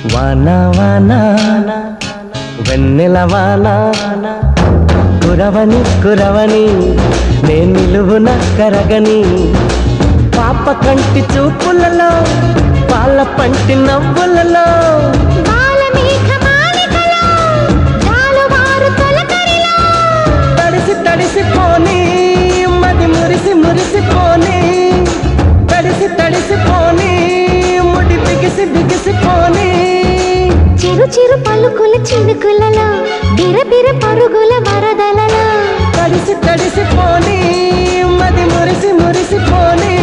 వానా వానా వెన్నెల వానా కురవని కురవని నే నిలువున కరగని పాప కంటి చూపులలో పాల పంటి నవ్వులలో తడిసి తడిసిపోని మది మురిసి మురిసిపోని తడిసి తడిసిపోని ముడి బిగిసి బిగిసిపోని చిరు చిరు పలుకుల చినుకులలో బిరబిర పరుగుల వరదలలో తడిసి తడిసిపోని మది మురిసి మురిసిపోని